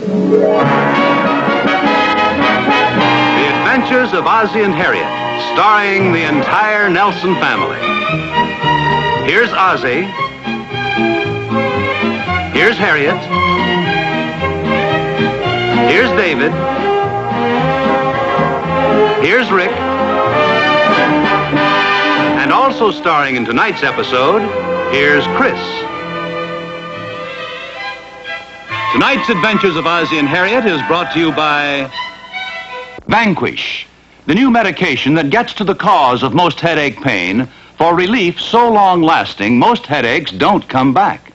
The Adventures of Ozzie and Harriett, starring the entire Nelson family. Here's Ozzie. Here's Harriett. Here's David. Here's Rick. And also starring in tonight's episode, here's Chris. Tonight's Adventures of Ozzie and Harriett is brought to you by Vanquish, the new medication that gets to the cause of most headache pain for relief so long-lasting most headaches don't come back.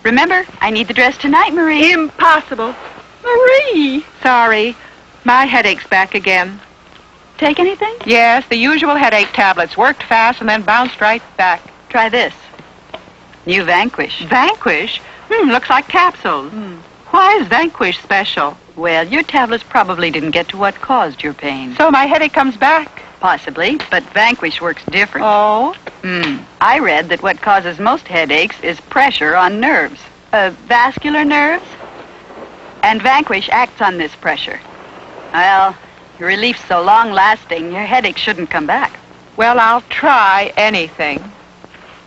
Remember, I need the dress tonight, Marie. Impossible. Marie! Sorry, my headache's back again. Take anything? Yes, the usual headache tablets. Worked fast and then bounced right back. Try this. New Vanquish. Vanquish? Looks like capsules. Why is Vanquish special? Well, your tablets probably didn't get to what caused your pain. So my headache comes back? Possibly, but Vanquish works different. Oh? I read that what causes most headaches is pressure on nerves. Vascular nerves? And Vanquish acts on this pressure. Well, your relief's so long-lasting, your headache shouldn't come back. Well, I'll try anything.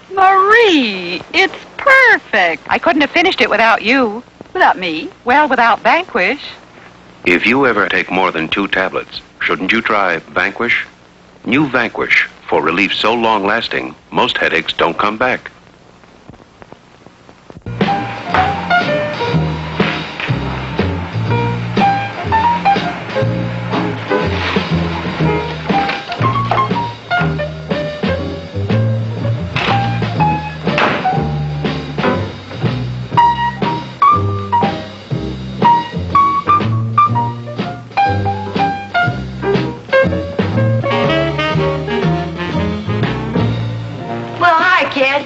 Marie, it's perfect. I couldn't have finished it without you. Without me? Well, without Vanquish. If you ever take more than 2 tablets, shouldn't you try Vanquish? New Vanquish, for relief so long-lasting, most headaches don't come back.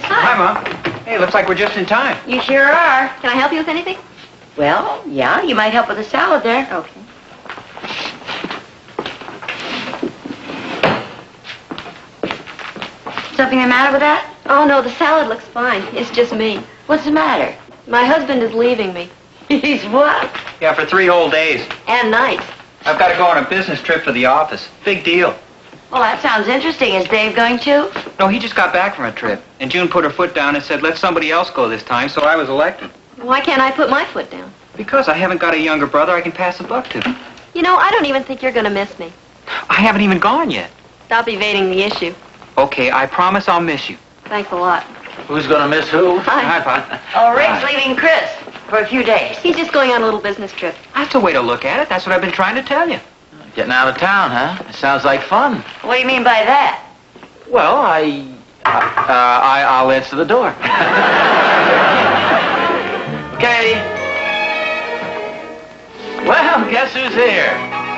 Hi, Mom. Hey, looks like we're just in time. You sure are. Can I help you with anything? Well, yeah, you might help with the salad there. Okay. Something the matter with that? Oh, no, the salad looks fine. It's just me. What's the matter? My husband is leaving me. He's what? Yeah, for 3 whole days. And nights. I've got to go on a business trip for the office. Big deal. Well, that sounds interesting. Is Dave going too? No, he just got back from a trip. And June put her foot down and said, let somebody else go this time, so I was elected. Why can't I put my foot down? Because I haven't got a younger brother I can pass the buck to. You know, I don't even think you're going to miss me. I haven't even gone yet. Stop evading the issue. Okay, I promise I'll miss you. Thanks a lot. Who's gonna miss who? Hi, Pop. Oh, Rick's leaving Chris for a few days. He's just going on a little business trip. That's a way to look at it. That's what I've been trying to tell you. Getting out of town, huh? It sounds like fun. What do you mean by that? Well, I'll answer the door. Okay. Well, guess who's here?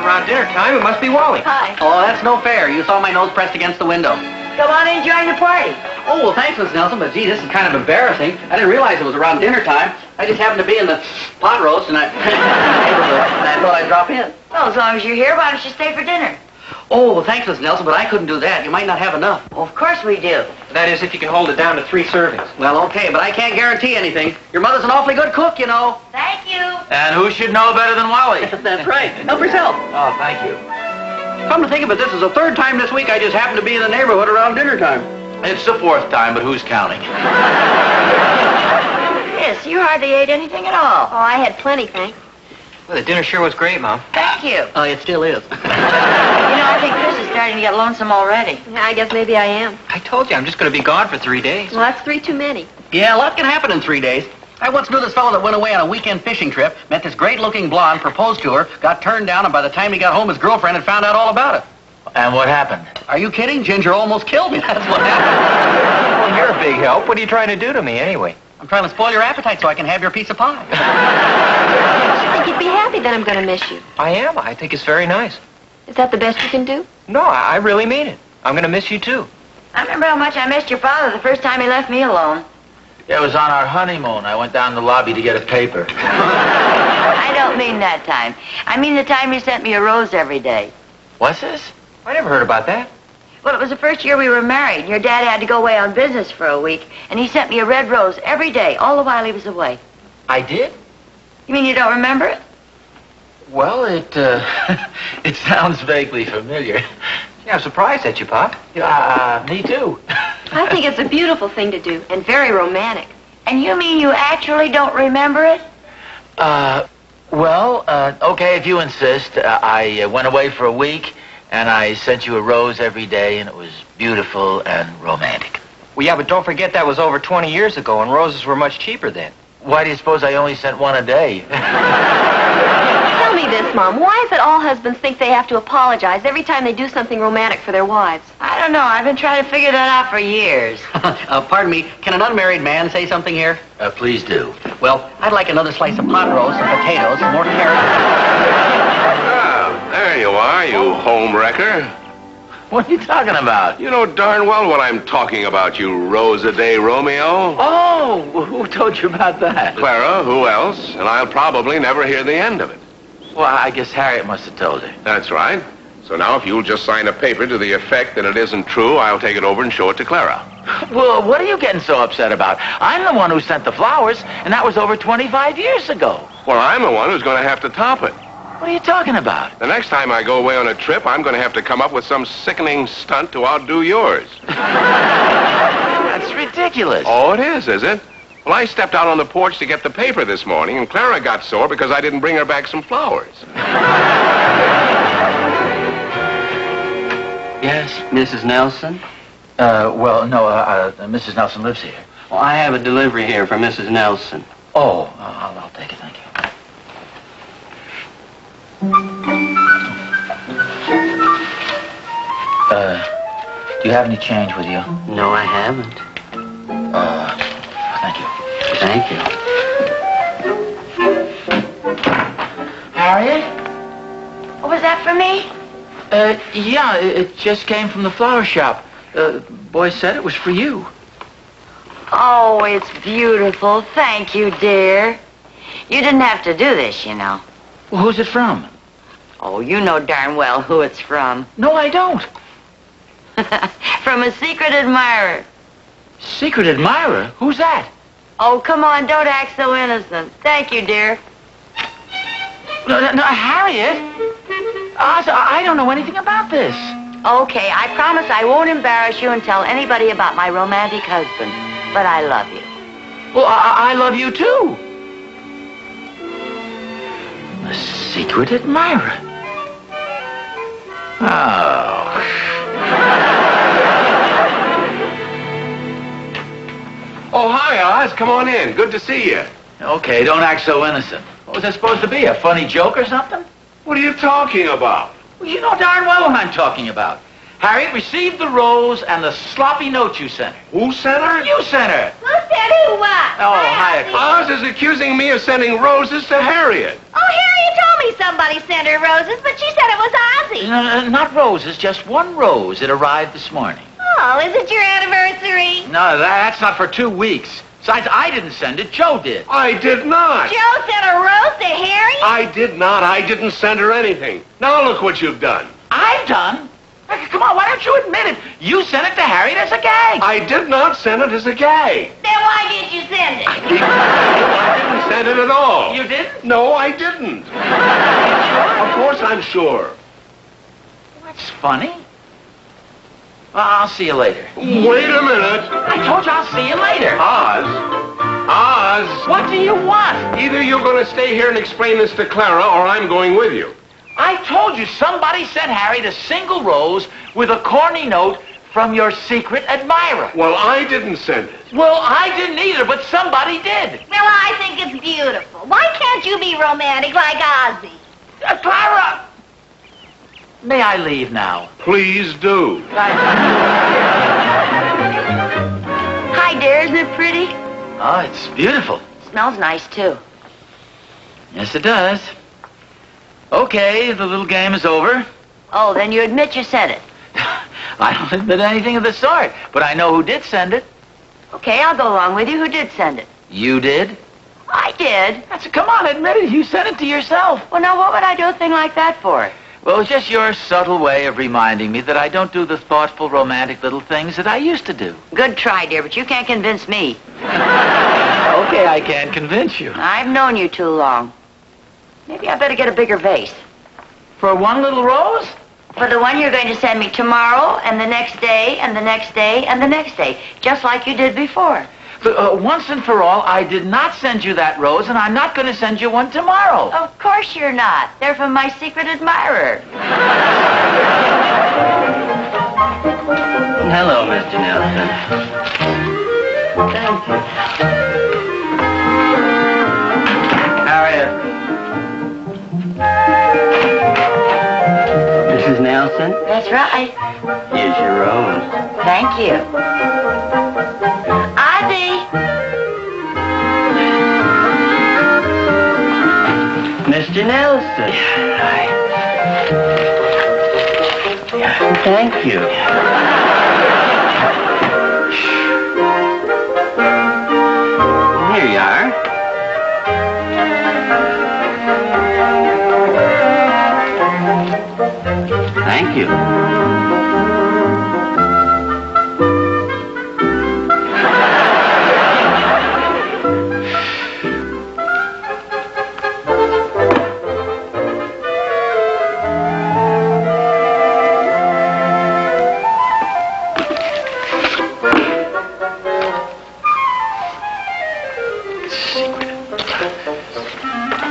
Around dinner time, it must be Wally. Hi. Oh, that's no fair. You saw my nose pressed against the window. Come on in and join the party. Oh, well, thanks, Miss Nelson, but gee, this is kind of embarrassing. I didn't realize it was around dinner time. I just happened to be in the pot roast, and I thought I'd drop in. Well, as long as you're here, why don't you stay for dinner? Oh, well, thanks, Miss Nelson, but I couldn't do that. You might not have enough. Well, of course we do. That is, if you can hold it down to 3 servings. Well, okay, but I can't guarantee anything. Your mother's an awfully good cook, you know. Thank you. And who should know better than Wally? That's right. Help yourself. Oh, thank you. Come to think of it, this is the 3rd time this week I just happened to be in the neighborhood around dinner time. It's the 4th time, but who's counting? Chris, you hardly ate anything at all. Oh, I had plenty, thanks. Well, the dinner sure was great, Mom. Thank you. Oh, it still is. You know, I think Chris is starting to get lonesome already. Yeah, I guess maybe I am. I told you, I'm just going to be gone for 3 days. Well, that's 3 too many. Yeah, a lot can happen in 3 days. I once knew this fellow that went away on a weekend fishing trip, met this great-looking blonde, proposed to her, got turned down, and by the time he got home, his girlfriend had found out all about it. And what happened? Are you kidding? Ginger almost killed me. That's what happened. Well, you're a big help. What are you trying to do to me, anyway? I'm trying to spoil your appetite so I can have your piece of pie. I think you'd be happy that I'm going to miss you. I am. I think it's very nice. Is that the best you can do? No, I really mean it. I'm going to miss you, too. I remember how much I missed your father the first time he left me alone. It was on our honeymoon. I went down the lobby to get a paper. I don't mean that time. I mean the time you sent me a rose every day. What's this? I never heard about that. Well, it was the first year we were married. Your dad had to go away on business for a week, and he sent me a red rose every day, all the while he was away. I did? You mean you don't remember it? Well, it it sounds vaguely familiar. Yeah, I'm surprised at you, Pop. Me too. I think it's a beautiful thing to do and very romantic. And you mean you actually don't remember it? Okay, if you insist. I went away for a week, and I sent you a rose every day, and it was beautiful and romantic. Well, yeah, but don't forget that was over 20 years ago, and roses were much cheaper then. Why do you suppose I only sent one a day? Tell me this, Mom. Why is it all husbands think they have to apologize every time they do something romantic for their wives? I don't know. I've been trying to figure that out for years. Pardon me, can an unmarried man say something here? Please do. Well, I'd like another slice of pot roast, some potatoes, some more carrots. Ah, there you are, you home wrecker. What are you talking about? You know darn well what I'm talking about, you Rose ADay Romeo. Oh, who told you about that? Clara, who else? And I'll probably never hear the end of it. Well, I guess Harriett must have told her. That's right. So now if you'll just sign a paper to the effect that it isn't true, I'll take it over and show it to Clara. Well, what are you getting so upset about? I'm the one who sent the flowers, and that was over 25 years ago. Well, I'm the one who's going to have to top it. What are you talking about? The next time I go away on a trip, I'm going to have to come up with some sickening stunt to outdo yours. That's ridiculous. Oh, it is it? Well, I stepped out on the porch to get the paper this morning, and Clara got sore because I didn't bring her back some flowers. Yes? Mrs. Nelson? Mrs. Nelson lives here. Well, I have a delivery here for Mrs. Nelson. Oh, I'll take it, thank you. Do you have any change with you? No, I haven't. Thank you. Thank you. Harriet? What was that for me? Yeah, it just came from the flower shop. Boy said it was for you. Oh, it's beautiful. Thank you, dear. You didn't have to do this, you know. Well, who's it from? Oh, you know darn well who it's from. No, I don't. From a secret admirer. Secret admirer? Who's that? Oh, come on, don't act so innocent. Thank you, dear. No, Harriet. I don't know anything about this. Okay, I promise I won't embarrass you and tell anybody about my romantic husband. But I love you. Well, I love you, too. A secret admirer. Oh. Oh, hi, Oz. Come on in. Good to see you. Okay, don't act so innocent. What was that supposed to be, a funny joke or something? What are you talking about? Well, you know darn well what I'm talking about. Harriet received the rose and the sloppy note you sent her. Who sent her? You sent her. Who said who what? Oh, hi. Oz is accusing me of sending roses to Harriet. Oh, Harriet told me somebody sent her roses, but she said it was Ozzie. No, not roses, just one rose. It arrived this morning. Oh, is it your anniversary? No, that's not for 2 weeks. Besides, I didn't send it. Joe did. I did not. Joe sent a rose to Harriet? I did not. I didn't send her anything. Now look what you've done. I've done? Come on, why don't you admit it? You sent it to Harriet as a gag. I did not send it as a gag. Then why did you send it? I didn't send it at all. You didn't? No, I didn't. Of course I'm sure. That's funny. Well, I'll see you later. Wait a minute. I told you I'll see you later. Oz. What do you want? Either you're going to stay here and explain this to Clara, or I'm going with you. I told you somebody sent Harriet a single rose with a corny note from your secret admirer. Well, I didn't send it. Well, I didn't either, but somebody did. Well, I think it's beautiful. Why can't you be romantic like Ozzie? Clara! May I leave now? Please do. Hi, dear. Isn't it pretty? Oh, it's beautiful. Smells nice, too. Yes, it does. Okay, the little game is over. Oh, then you admit you sent it. I don't admit anything of the sort, but I know who did send it. Okay, I'll go along with you. Who did send it? You did? I did. Come on, admit it. You sent it to yourself. Well, now, what would I do a thing like that for? Well, it's just your subtle way of reminding me that I don't do the thoughtful, romantic little things that I used to do. Good try, dear, but you can't convince me. Okay, I can't convince you. I've known you too long. Maybe I better get a bigger vase. For one little rose? For the one you're going to send me tomorrow, and the next day, and the next day, and the next day. Just like you did before. Once and for all, I did not send you that rose, and I'm not going to send you one tomorrow. Of course you're not. They're from my secret admirer. Hello, Mr. Nelson. Thank you. Harriett. Mrs. Nelson, That's right. here's your rose. Thank you. Ozzie! Mr. Nelson. Thank you. Here you are. Thank you.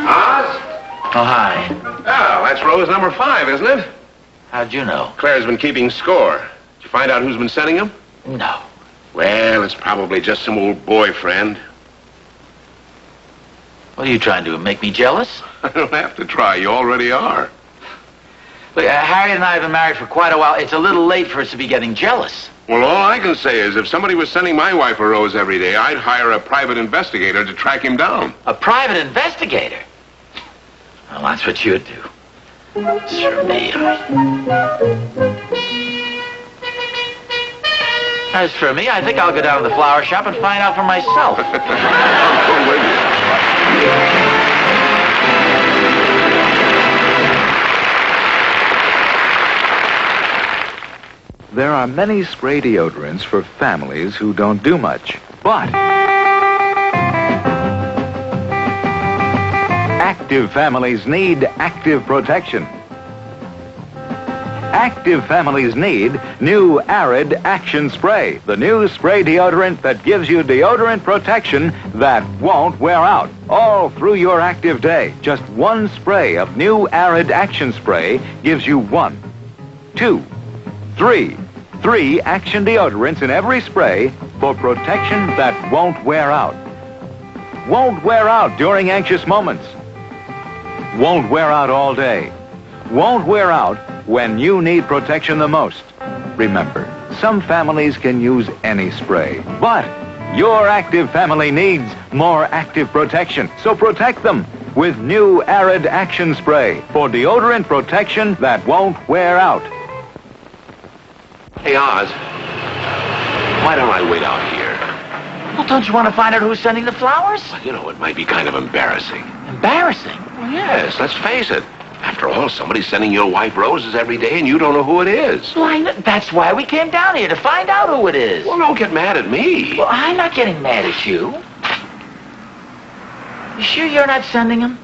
Oz? Oh, hi. Oh, that's rose number 5, isn't it? How'd you know? Claire's been keeping score. Did you find out who's been sending them? No. Well, it's probably just some old boyfriend. What are you trying to do, make me jealous? I don't have to try. You already are. Look, Harriet and I have been married for quite a while. It's a little late for us to be getting jealous. Well, all I can say is if somebody was sending my wife a rose every day, I'd hire a private investigator to track him down. A private investigator? Well, that's what you'd do. It's for me. As for me, I think I'll go down to the flower shop and find out for myself. I'll go with you. There are many spray deodorants for families who don't do much, but active families need active protection. Active families need new Arid Action Spray, the new spray deodorant that gives you deodorant protection that won't wear out all through your active day. Just one spray of new Arid Action Spray gives you 1, 2, 3 action deodorants in every spray for protection that won't wear out. Won't wear out during anxious moments. Won't wear out all day. Won't wear out when you need protection the most. Remember, some families can use any spray, but your active family needs more active protection. So protect them with new Arid Action Spray for deodorant protection that won't wear out. Hey, Oz, why don't I wait out here? Well, don't you want to find out who's sending the flowers? Well, you know, it might be kind of embarrassing. Embarrassing. Well, yes, let's face it. After all, somebody's sending your wife roses every day and you don't know who it is. Well, that's why we came down here, to find out who it is. Well, don't get mad at me. Well, I'm not getting mad at you. You sure you're not sending them?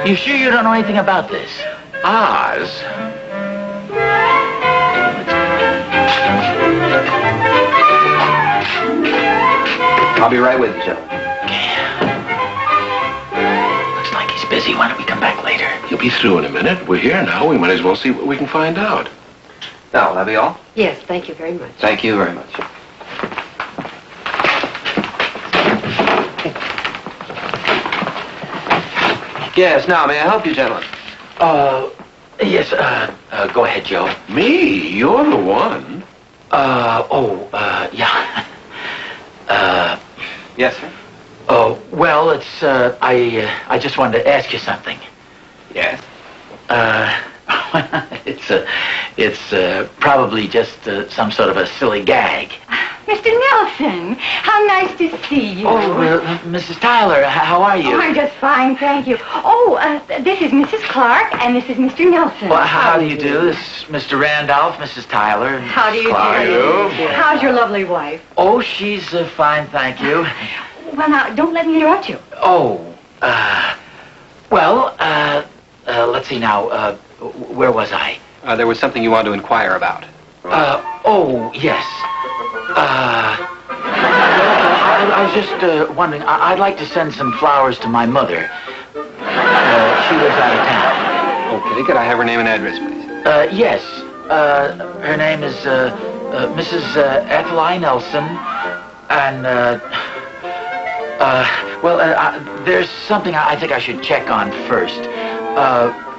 You sure you don't know anything about this? Oz. I'll be right with you, Joe. Looks like he's busy. Why don't we come back later? He'll be through in a minute. We're here now. We might as well see what we can find out. Now, will that be all? Yes, thank you very much. Thank you very much. Yes, now, may I help you, gentlemen? Yes, go ahead, Joe. Me? You're the one. Yeah. Yes, sir. Oh, well, it's, I just wanted to ask you something. Yes. It's probably just some sort of a silly gag. Mr. Nelson, how nice to see you. Mrs. Tyler, how are you? Oh, I'm just fine, thank you. This is Mrs. Clark, and this is Mr. Nelson. Well, how do you do? This is Mr. Randolph, Mrs. Tyler. And How do you Clark. do? How's your lovely wife? Oh, she's fine, thank you. Well, now, don't let me interrupt you. Well, let's see now. Where was I? There was something you wanted to inquire about. Oh, yes. I was just wondering, I'd like to send some flowers to my mother. She lives out of town. Okay, could I have her name and address, please? Yes. Her name is Mrs. Etheli Nelson. And, there's something I think I should check on first.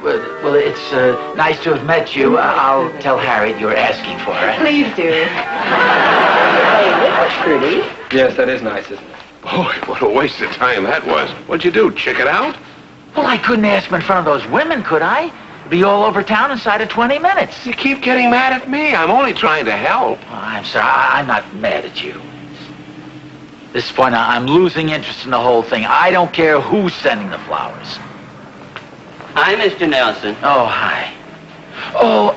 Well, it's nice to have met you. I'll tell Harriet you were asking for her. Please do. Hey, that's pretty. Yes, that is nice, isn't it? Boy, what a waste of time that was. What'd you do, check it out? Well, I couldn't ask him in front of those women, could I? Be all over town inside of 20 minutes. You keep getting mad at me. I'm only trying to help. Oh, I'm sorry. I'm not mad at you. At this point, I'm losing interest in the whole thing. I don't care who's sending the flowers. Hi, Mr. Nelson. Oh, hi. Oh,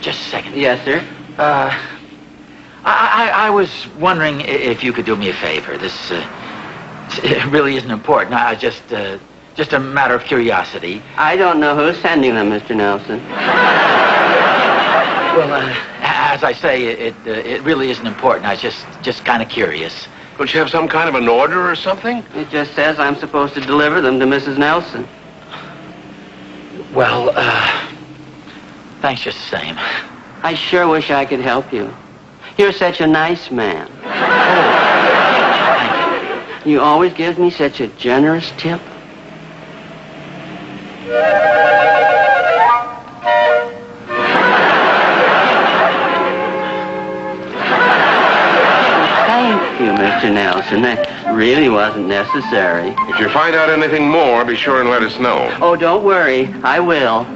just a second. Yes, sir? I was wondering if you could do me a favor. This it really isn't important. Just a matter of curiosity. I don't know who's sending them, Mr. Nelson. Well, as I say, it really isn't important. I was just kind of curious. Don't you have some kind of an order or something? It just says I'm supposed to deliver them to Mrs. Nelson. Well, thanks just the same. I sure wish I could help you. You're such a nice man. Oh, thank you. You always give me such a generous tip. Thank you, Mr. Nelson. That really wasn't necessary. If you find out anything more, be sure and let us know. Oh, don't worry. I will.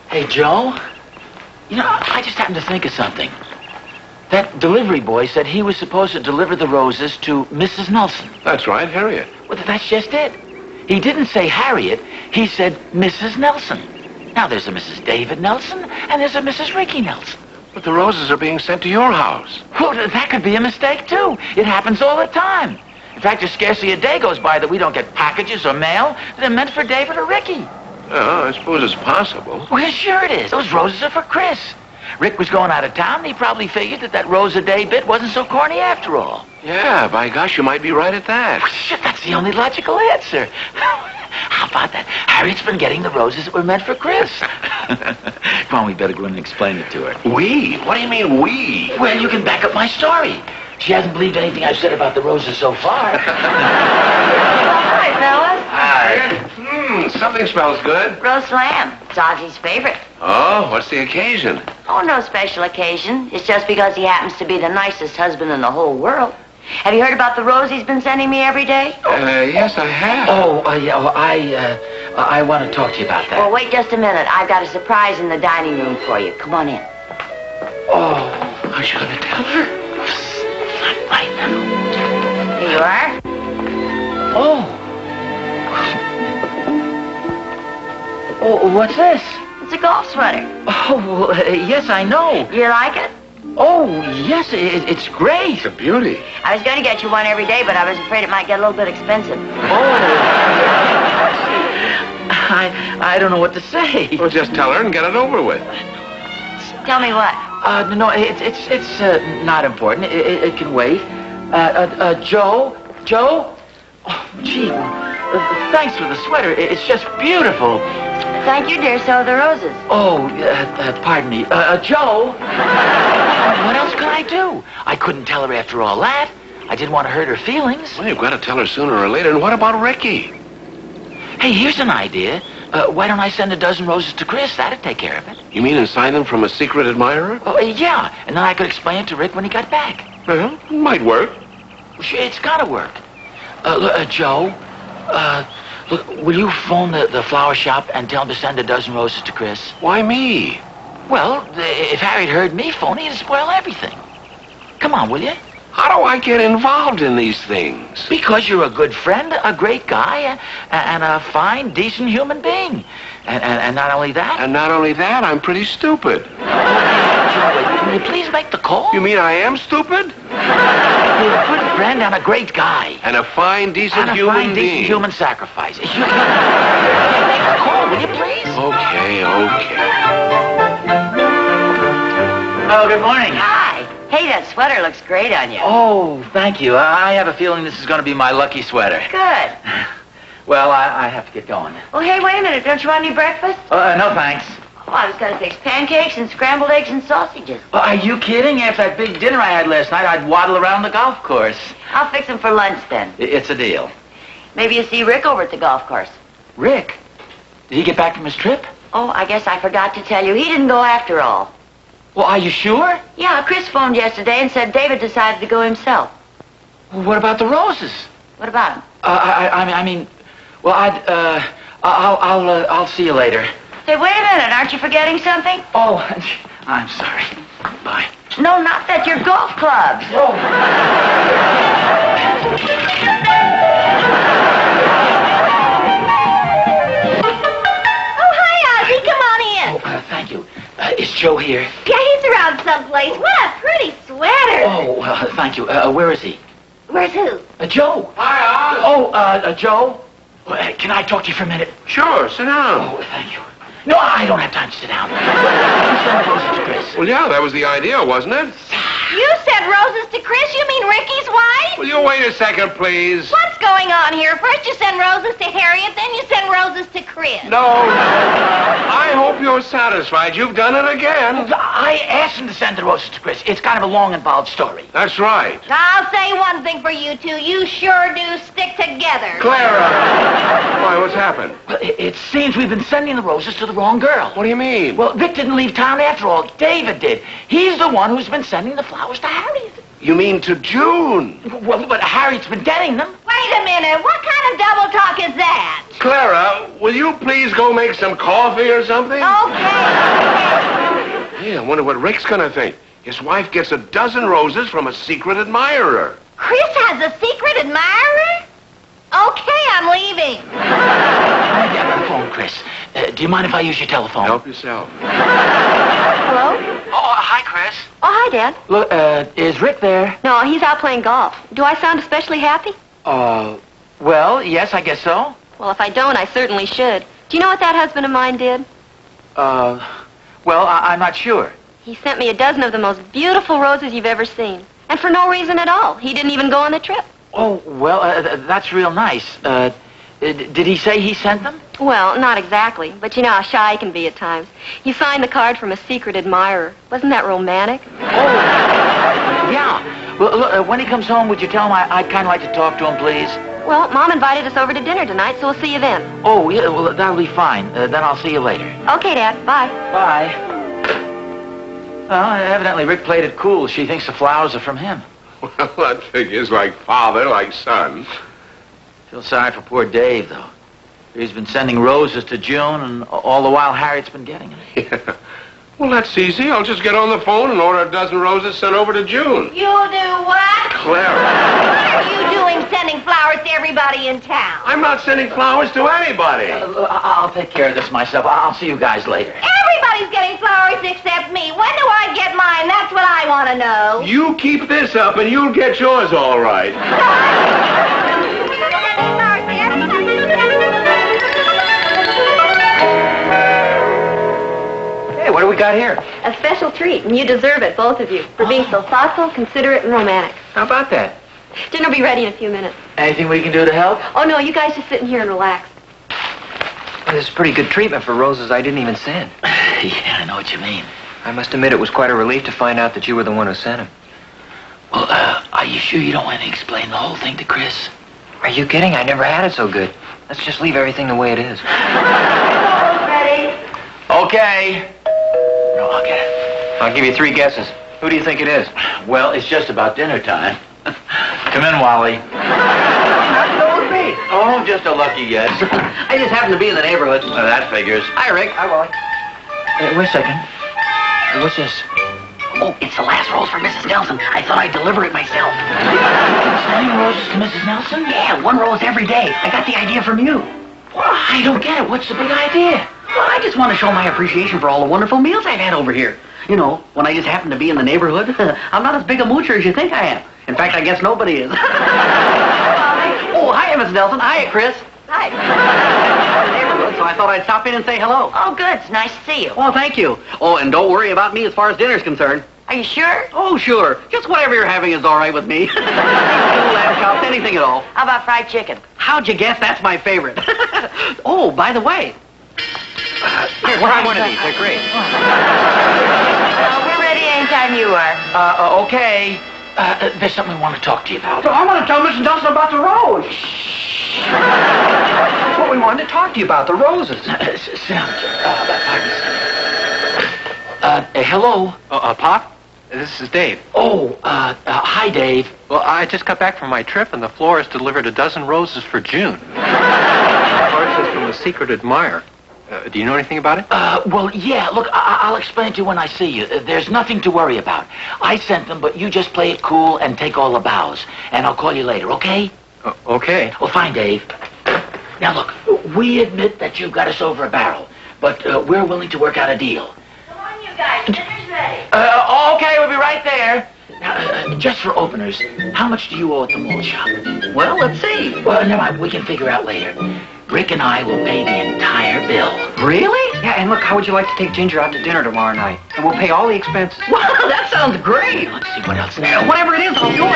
Hey, Joe, you know, I just happened to think of something. That delivery boy said he was supposed to deliver the roses to Mrs. Nelson. That's right, Harriet. Well, that's just it. He didn't say Harriet. He said Mrs. Nelson. Now, there's a Mrs. David Nelson, and there's a Mrs. Ricky Nelson. But the roses are being sent to your house. Well, that could be a mistake, too. It happens all the time. In fact, there's scarcely a day goes by that we don't get packages or mail that are meant for David or Ricky. Oh, I suppose it's possible. Well, sure it is. Those roses are for Chris. Rick was going out of town, and he probably figured that rose a day bit wasn't so corny after all. Yeah, by gosh, you might be right at that. Well, shit, that's the only logical answer. How about that? Harriet's been getting the roses that were meant for Chris. Come on, we better go in and explain it to her. We? What do you mean, we? Well, you can back up my story. She hasn't believed anything I've said about the roses so far. Hi, fellas. Hi. Something smells good. Roast lamb. It's Ozzie's favorite. Oh, what's the occasion? Oh, no special occasion. It's just because he happens to be the nicest husband in the whole world. Have you heard about the rose he's been sending me every day? Yes, I have. Yeah, well, I want to talk to you about that. Well, wait just a minute. I've got a surprise in the dining room for you. Come on in. Oh, are you going to tell her? Not right now. Here you are. Oh, what's this? It's a golf sweater. Oh, well, yes, I know. You like it? Oh, yes, it's great. It's a beauty. I was going to get you one every day, but I was afraid it might get a little bit expensive. Oh. I don't know what to say. Well, just tell her and get it over with. Tell me what? No, it's not important. It can wait. Joe? Oh, gee, thanks for the sweater. It's just beautiful. Thank you, dear. So are the roses. Oh, pardon me. Joe? What else could I do? I couldn't tell her after all that. I didn't want to hurt her feelings. Well, you've got to tell her sooner or later. And what about Ricky? Hey, here's an idea. Why don't I send a dozen roses to Chris? That'd take care of it. You mean and sign them from a secret admirer? Oh, yeah. And then I could explain it to Rick when he got back. Well, might work. It's gotta work. Look, Joe, look, will you phone the flower shop and tell them to send a dozen roses to Chris? Why me? Well, if Harriet heard me phone, he'd spoil everything. Come on, will you? How do I get involved in these things? Because you're a good friend, a great guy, and a fine, decent human being. And not only that... And not only that, I'm pretty stupid. Can you please make the call? You mean I am stupid? You're a good friend and a great guy. And a fine, decent And a human fine, being. decent human sacrifice. Make the call, will you please? Okay. Oh, good morning. Hi. Hey, that sweater looks great on you. Oh, thank you. I have a feeling this is going to be my lucky sweater. Good. Well, I have to get going. Well, hey, wait a minute. Don't you want any breakfast? No, thanks. Oh, I was going to fix pancakes and scrambled eggs and sausages. Well, are you kidding? After that big dinner I had last night, I'd waddle around the golf course. I'll fix them for lunch then. It's a deal. Maybe you'll see Rick over at the golf course. Rick? Did he get back from his trip? Oh, I guess I forgot to tell you. He didn't go after all. Well, are you sure? Yeah, Chris phoned yesterday and said David decided to go himself. Well, what about the roses? What about him? Well, I'll see you later. Hey, wait a minute. Aren't you forgetting something? Oh, I'm sorry. Bye. No, not that. Your golf clubs. Oh. Oh, hi, Ozzie. Come on in. Oh, thank you. Is Joe here? Yeah, he's around someplace. What a pretty sweater. Oh, thank you. Where is he? Where's who? Joe. Hi, Oz. Oh, Joe. Can I talk to you for a minute? Sure, sit down. Oh, thank you. No, I don't have time to sit down. You send the roses to Chris. Well, yeah, that was the idea, wasn't it? You sent roses to Chris? You mean Ricky's wife? Will you wait a second, please? What's going on here? First you send roses to Harriet, then you send roses to Chris. No. I hope you're satisfied. You've done it again. I asked him to send the roses to Chris. It's kind of a long, involved story. That's right. I'll say one thing for you two. You sure do stick together. Clara. Why, what's happened? Well, it seems we've been sending the roses to the wrong girl. What do you mean? Well, Vic didn't leave town after all. David did. He's the one who's been sending the flowers to Harriet. You mean to June? Well, but Harriet's been getting them. Wait a minute. What kind of double talk is that? Clara, will you please go make some coffee or something? Okay. Hey, I wonder what Rick's gonna think. His wife gets a dozen roses from a secret admirer. Chris has a secret admirer? Okay, I'm leaving. Maybe I better phone Chris. Do you mind if I use your telephone? Help yourself. Hello? Oh, hi, Chris. Oh, hi, Dad. Look, is Rick there? No, he's out playing golf. Do I sound especially happy? Well, yes, I guess so. Well, if I don't, I certainly should. Do you know what that husband of mine did? Well, I'm not sure. He sent me a dozen of the most beautiful roses you've ever seen. And for no reason at all. He didn't even go on the trip. Oh, well, that's real nice. Did he say he sent them? Well, not exactly, but you know how shy he can be at times. He signed the card from a secret admirer. Wasn't that romantic? Oh, yeah. Well, look, when he comes home, would you tell him I'd kind of like to talk to him, please? Well, Mom invited us over to dinner tonight, so we'll see you then. Oh, yeah, well, that'll be fine. Then I'll see you later. Okay, Dad. Bye. Bye. Well, evidently Rick played it cool. She thinks the flowers are from him. Well, that figures like father, like son. Feel sorry for poor Dave, though. He's been sending roses to June, and all the while Harriet's been getting them. Yeah. Well, that's easy. I'll just get on the phone and order a dozen roses sent over to June. You'll do what? Clara. What are you doing sending flowers to everybody in town? I'm not sending flowers to anybody. I'll take care of this myself. I'll see you guys later. Everybody's getting flowers except me. When do I get mine? That's what I want to know. You keep this up and you'll get yours all right. Hey, what do we got here? A special treat, and you deserve it, both of you, for being so thoughtful, considerate, and romantic. How about that? Dinner will be ready in a few minutes. Anything we can do to help? Oh, no, you guys just sit in here and relax. Well, this is pretty good treatment for roses I didn't even send. Yeah, I know what you mean. I must admit it was quite a relief to find out that you were the one who sent him. Well, are you sure you don't want to explain the whole thing to Chris? Are you kidding? I never had it so good. Let's just leave everything the way it is. Ready? Okay. No, I'll get it. I'll give you 3 guesses. Who do you think it is? Well, it's just about dinner time. Come in, Wally. Go with me. Oh, just a lucky guess. I just happen to be in the neighborhood. Well, that figures. Hi, Rick. Hi, Wally. Wait a second. What's this? Oh, it's the last rose for Mrs. Nelson. I thought I'd deliver it myself. Sending roses to Mrs. Nelson? Yeah, 1 rose every day. I got the idea from you. Well, I don't get it. What's the big idea? Well, I just want to show my appreciation for all the wonderful meals I've had over here. You know, when I just happen to be in the neighborhood, I'm not as big a moocher as you think I am. In fact, I guess nobody is. Oh, hi, Mrs. Nelson. Hi, Chris. Hi. I'm in the neighborhood, so I thought I'd stop in and say hello. Oh, good. It's nice to see you. Well, thank you. Oh, and don't worry about me as far as dinner's concerned. Are you sure? Oh, sure. Just whatever you're having is all right with me. Lamb chops, anything at all. How about fried chicken? How'd you guess that's my favorite? Oh, by the way. Here, try one of these. They're great. We're ready anytime you are. Okay. There's something we want to talk to you about. I want to tell Mrs. Nelson about the rose. That's what we wanted to talk to you about, the roses. Sit down, hello? Pop? This is Dave. Oh, hi, Dave. Well, I just got back from my trip, and the florist delivered a dozen roses for June. The card says from a secret admirer. Do you know anything about it? Well, yeah, look, I'll explain it to you when I see you. There's nothing to worry about. I sent them, but you just play it cool and take all the bows. And I'll call you later, okay? Okay. Well, fine, Dave. Now, look, we admit that you've got us over a barrel, but we're willing to work out a deal. Come on, you guys. Dinner's ready. Okay, we'll be right there. Now, just for openers, how much do you owe at the mall shop? Well, let's see. Well, never mind, we can figure out later. Rick and I will pay the entire bill. Really? Yeah, and look, how would you like to take Ginger out to dinner tomorrow night? And we'll pay all the expenses. Wow, that sounds great. Let's see what else there. Whatever it is, I'll do it.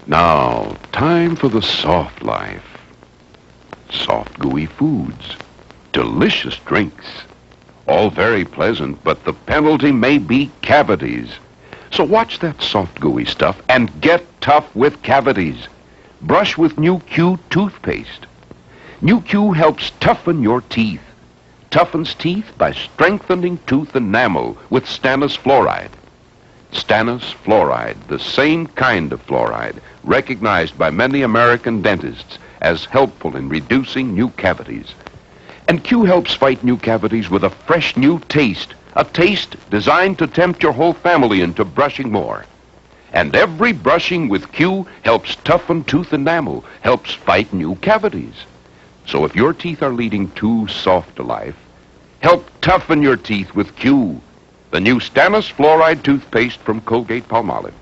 Now, time for the soft life. Soft, gooey foods. Delicious drinks. All very pleasant, but the penalty may be cavities. So watch that soft, gooey stuff and get tough with cavities. Brush with New Q toothpaste. New Q helps toughen your teeth. Toughens teeth by strengthening tooth enamel with stannous fluoride. Stannous fluoride, the same kind of fluoride, recognized by many American dentists as helpful in reducing new cavities. And Q helps fight new cavities with a fresh new taste, a taste designed to tempt your whole family into brushing more. And every brushing with Q helps toughen tooth enamel, helps fight new cavities. So if your teeth are leading too soft a life, help toughen your teeth with Q, the new stannous fluoride toothpaste from Colgate-Palmolive.